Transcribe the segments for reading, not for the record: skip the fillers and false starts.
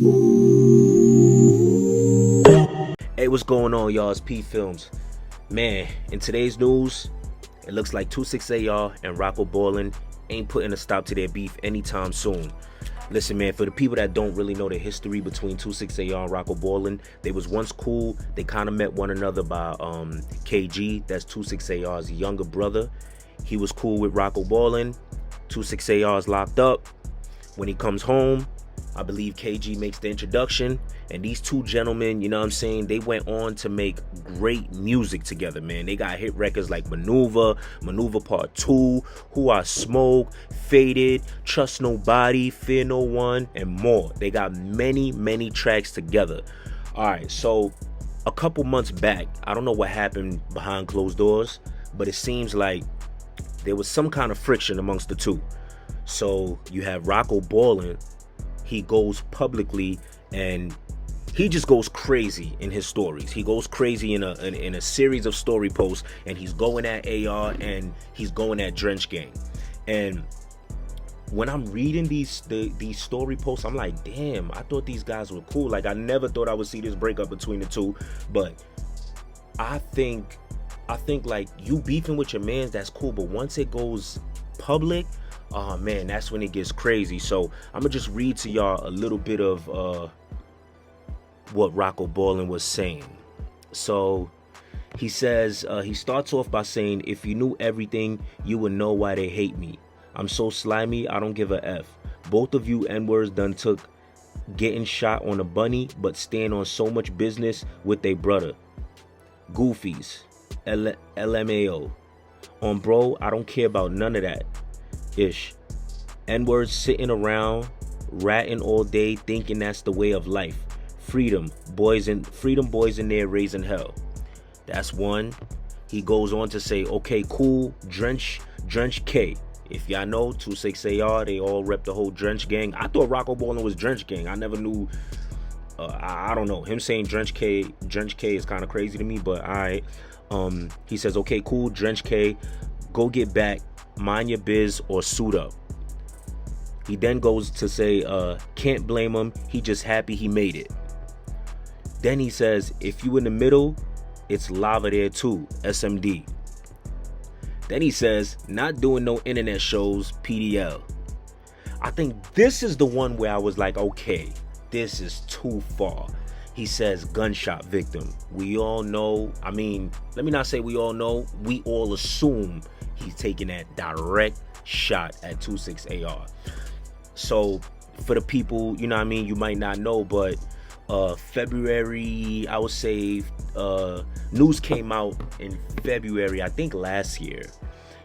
Hey, what's going on, y'all? It's P Films. Man, in today's news, it looks like 26AR and Rocko Ballin ain't putting a stop to their beef anytime soon. Listen, man, for the people that don't really know the history between 26AR and Rocko Ballin, they was once cool. They kind of met one another by KG. That's 26AR's younger brother. He was cool with Rocko Ballin. 26AR is locked up. When he comes home, I believe KG makes the introduction, and these two gentlemen, you know what I'm saying, they went on to make great music together, man. They got hit records like Maneuver Part 2, Who I Smoke, Faded, Trust Nobody, Fear No One, and more. They got many tracks together. Alright, so a couple months back, I don't know what happened behind closed doors, but it seems like there was some kind of friction amongst the two. So you have Rocko Ballin. He goes publicly and he just goes crazy in his stories. He goes crazy in a series of story posts, and he's going at AR and he's going at Drench Gang. And when I'm reading these story posts, I'm like, damn, I thought these guys were cool. Like, I never thought I would see this breakup between the two. But I think like, you beefing with your mans, that's cool, but once it goes public, oh man, that's when it gets crazy. So I'm gonna just read to y'all a little bit of what Rocko Ballin was saying. So he says, he starts off by saying, if you knew everything, you would know why they hate me. I'm so slimy, I don't give a F. Both of you N-words done took getting shot on a bunny, but stand on so much business with they brother. Goofies, LMAO. On bro, I don't care about none of that. Ish. N-words sitting around ratting all day, thinking that's the way of life. Freedom boys in there raising hell. That's one. He goes on to say, okay, cool, Drench K. If y'all know 26AR, they all rep the whole Drench Gang. I thought Rocko Ballin was Drench Gang. I never knew. I don't know. Him saying Drench K is kind of crazy to me, but alright. He says, okay, cool, Drench K, go get back, mind your biz or suit up. He then goes to say, can't blame him, he just happy he made it. Then he says, if you in the middle, it's lava there too, SMD. Then he says, not doing no internet shows, PDL. I think this is the one where I was like, okay, this is too far. He says, gunshot victim. We all know, I mean, let me not say we all know, we all assume he's taking that direct shot at 26AR. So for the people, you know what I mean, you might not know, but February, I would say, news came out in February, I think last year,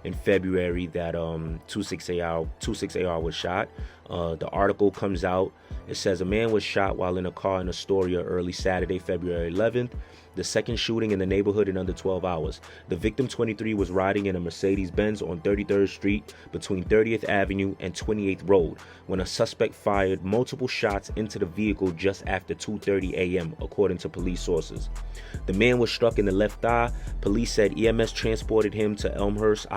in February, that 26AR was shot. The article comes out. It says a man was shot while in a car in Astoria early Saturday, February 11th. The second shooting in the neighborhood in under 12 hours. The victim, 23, was riding in a Mercedes-Benz on 33rd Street between 30th Avenue and 28th Road when a suspect fired multiple shots into the vehicle just after 2:30 a.m., according to police sources. The man was struck in the left thigh. Police said EMS transported him to Elmhurst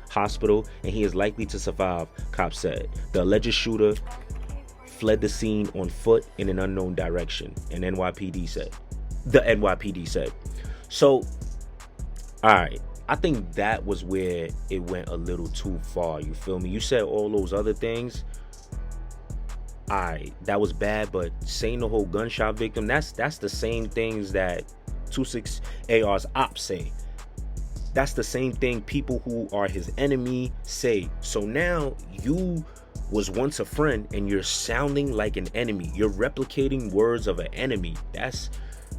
Hospital and he is likely to survive, cops said. The alleged shooter fled the scene on foot in an unknown direction, and the NYPD said. So, alright, I think that was where it went a little too far, you feel me? You said all those other things, alright, that was bad, but saying the whole gunshot victim, that's the same things that 26AR's ops say. That's the same thing people who are his enemy say. So now you was once a friend and you're sounding like an enemy. You're replicating words of an enemy. That's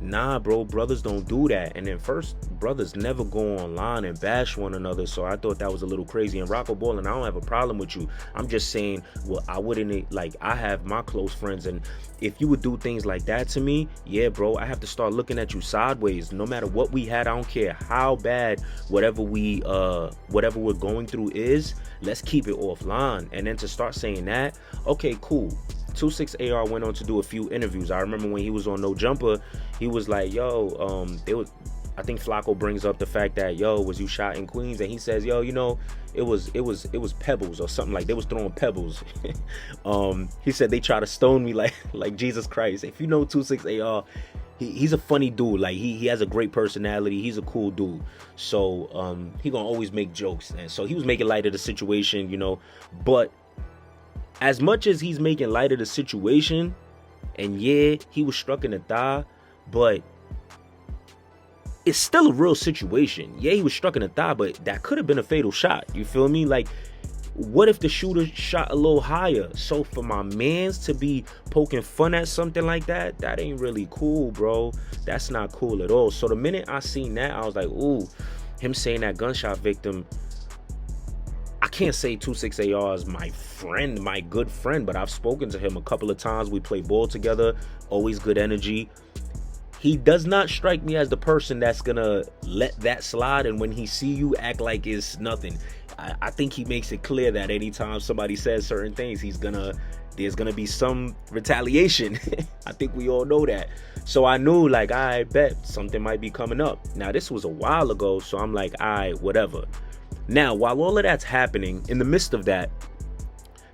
nah, bro. Brothers don't do that. And then first, brothers never go online and bash one another. So I thought that was a little crazy. And Rocko Ballin, I don't have a problem with you. I'm just saying, well, I wouldn't, like, I have my close friends, and if you would do things like that to me, yeah, bro, I have to start looking at you sideways. No matter what we had, I don't care how bad whatever we're going through is, let's keep it offline. And then to start saying that, okay, cool. 26AR went on to do a few interviews. I remember when he was on No Jumper, he was like, yo, I think Flacco brings up the fact that, yo, was you shot in Queens? And he says, yo, you know, it was pebbles or something, like they was throwing pebbles. He said they try to stone me like Jesus Christ. If you know 26AR, he's a funny dude. Like he has a great personality. He's a cool dude. So he gonna always make jokes. And so he was making light of the situation, you know. But as much as he's making light of the situation, and yeah, he was struck in the thigh, but it's still a real situation. Yeah, he was struck in the thigh, but that could have been a fatal shot. You feel me? Like, what if the shooter shot a little higher? So for my mans to be poking fun at something like that, that ain't really cool, bro. That's not cool at all. So the minute I seen that, I was like, ooh, him saying that gunshot victim, I can't say 26AR is my friend, my good friend, but I've spoken to him a couple of times. We play ball together, always good energy. He does not strike me as the person that's gonna let that slide, and when he see you, act like it's nothing. I think he makes it clear that anytime somebody says certain things, there's gonna be some retaliation. I think we all know that. So I knew, like, I bet something might be coming up. Now this was a while ago, so I'm like, alright, whatever. Now while all of that's happening, in the midst of that,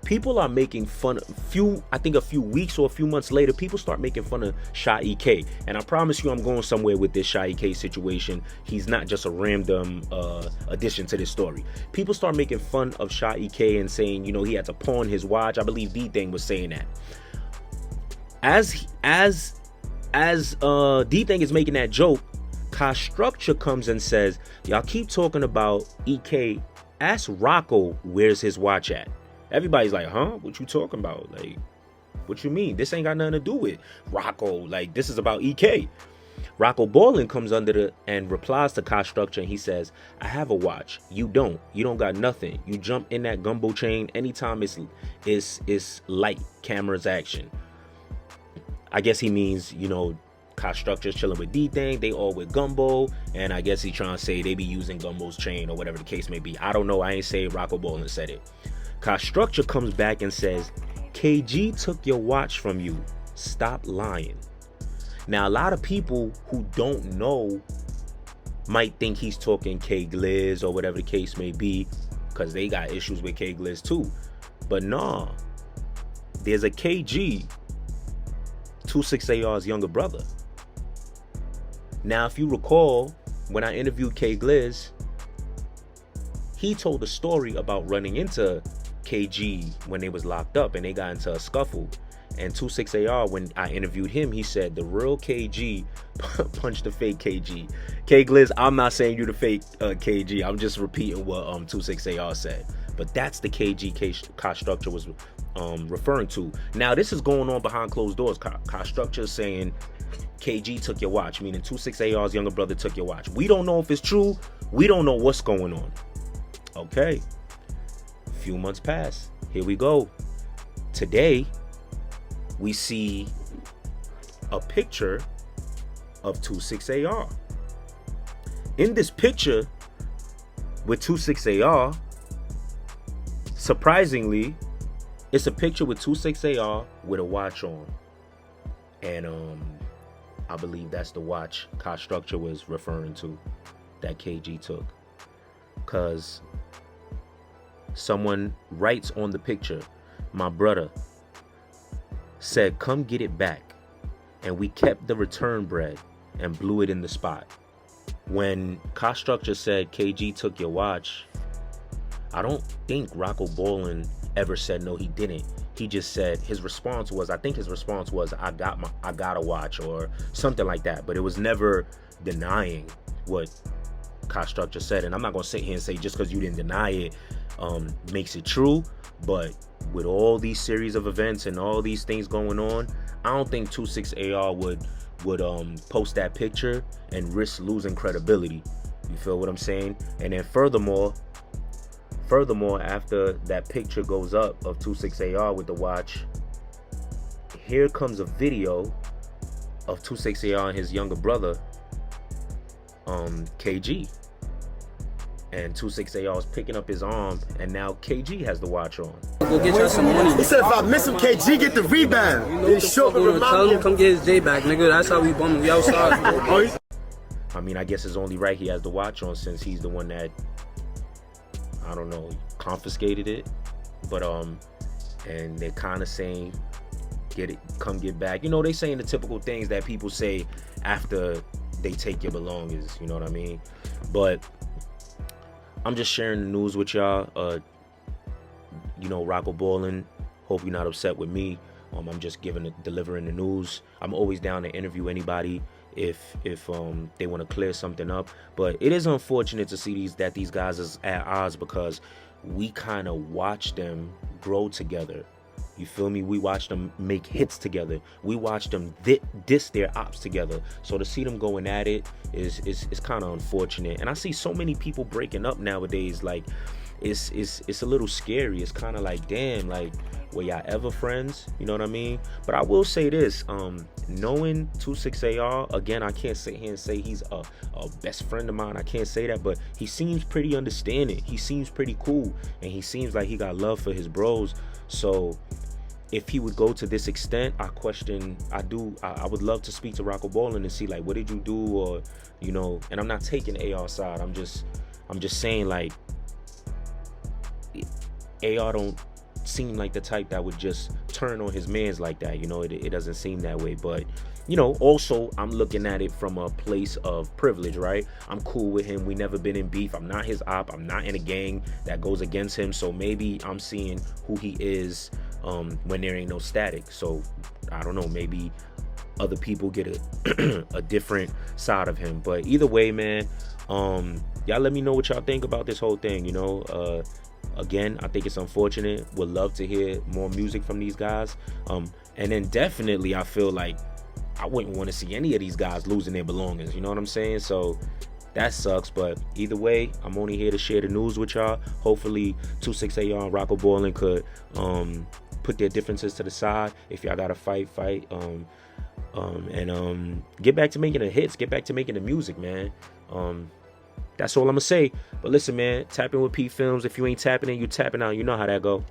people are making fun. I think a few weeks or a few months later, people start making fun of Sha EK. And I promise you, I'm going somewhere with this Sha EK situation. He's not just a random addition to this story. People start making fun of Sha EK and saying, you know, he had to pawn his watch. I believe D-Thing was saying that. As D-Thing is making that joke, Ka Structure comes and says, y'all keep talking about EK. Ask Rocko where's his watch at. Everybody's like, huh? What you talking about? Like, what you mean? This ain't got nothing to do with Rocko. Like, this is about EK. Rocko Ballin comes under and replies to Ka Structure, and he says, I have a watch. You don't. You don't got nothing. You jump in that gumbo chain anytime it's light, cameras, action. I guess he means, you know, Ka Structure's chilling with D-Thing. They all with Gumbo. And I guess he's trying to say they be using Gumbo's chain or whatever the case may be. I don't know. I ain't say Rocko Ballin said it. Ka Structure comes back and says, KG took your watch from you. Stop lying. Now, a lot of people who don't know might think he's talking K Gliz or whatever the case may be, because they got issues with K Gliz too. But nah, there's a KG, 26AR's younger brother. Now, if you recall, when I interviewed K Gliz, he told a story about running into KG when they was locked up and they got into a scuffle. And 26AR, when I interviewed him, he said the real KG punched the fake KG. K Gliz, I'm not saying you the fake KG. I'm just repeating what 26AR said. But that's the KG Ka Structure was referring to. Now this is going on behind closed doors. Ka Structure is saying KG took your watch, meaning 26AR's younger brother took your watch. We don't know if it's true. We don't know what's going on. Okay. Few months pass. Here we go. Today, we see a picture of 26AR. In this picture with 26AR, surprisingly, it's a picture with 26AR with a watch on. And I believe that's the watch Ka Structure was referring to that KG took. Because someone writes on the picture, my brother said, come get it back. And we kept the return bread and blew it in the spot. When Ka Structure said KG took your watch, I don't think Rocko Ballin ever said no, he didn't. He just said his response was, I think his response was, I got a watch or something like that. But it was never denying what Ka Structure said. And I'm not gonna sit here and say just because you didn't deny it makes it true. But with all these series of events and all these things going on, I don't think 26AR would post that picture and risk losing credibility. You feel what I'm saying? And then furthermore, after that picture goes up of 26AR with the watch, here comes a video of 26AR and his younger brother, KG. And 26AR is picking up his arm, and now KG has the watch on. Go get y'all some money. He said if I miss him, KG get the rebound. You know, tell him come get his J back, nigga. That's how we bumming. We outside. I mean, I guess it's only right he has the watch on since he's the one that, I don't know, confiscated it. But and they're kind of saying, come get back. You know, they saying the typical things that people say after they take your belongings. You know what I mean? But I'm just sharing the news with y'all. You know, Rocko Ballin. Hope you're not upset with me. I'm just delivering the news. I'm always down to interview anybody if they want to clear something up. But it is unfortunate to see these guys is at odds, because we kind of watch them grow together. You feel me? We watch them make hits together. We watch them diss their ops together. So to see them going at it is kind of unfortunate. And I see so many people breaking up nowadays. Like, it's a little scary. It's kind of like, damn, like, were y'all ever friends? You know what I mean? But I will say this, knowing 26AR, again, I can't sit here and say he's a best friend of mine. I can't say that, but he seems pretty understanding. He seems pretty cool, and he seems like he got love for his bros. So if he would go to this extent, I would love to speak to Rocko Ballin and see, like, what did you do? Or, you know, and I'm not taking AR side. I'm just saying, like, AR don't seem like the type that would just turn on his mans like that. You know, it doesn't seem that way. But, you know, also I'm looking at it from a place of privilege, right? I'm cool with him. We never been in beef. I'm not his op. I'm not in a gang that goes against him. So maybe I'm seeing who he is when there ain't no static. So I don't know, maybe other people get a different side of him. But either way, man, y'all let me know what y'all think about this whole thing. You know, again, I think it's unfortunate. Would love to hear more music from these guys. And then definitely I feel like I wouldn't want to see any of these guys losing their belongings. You know what I'm saying? So that sucks. But either way, I'm only here to share the news with y'all. Hopefully 26AR and Rocko Ballin could put their differences to the side. If y'all gotta fight, and get back to making the hits, get back to making the music, man. That's all I'm gonna say. But listen, man, tap in with P Films. If you ain't tapping in, you tapping out. You know how that go.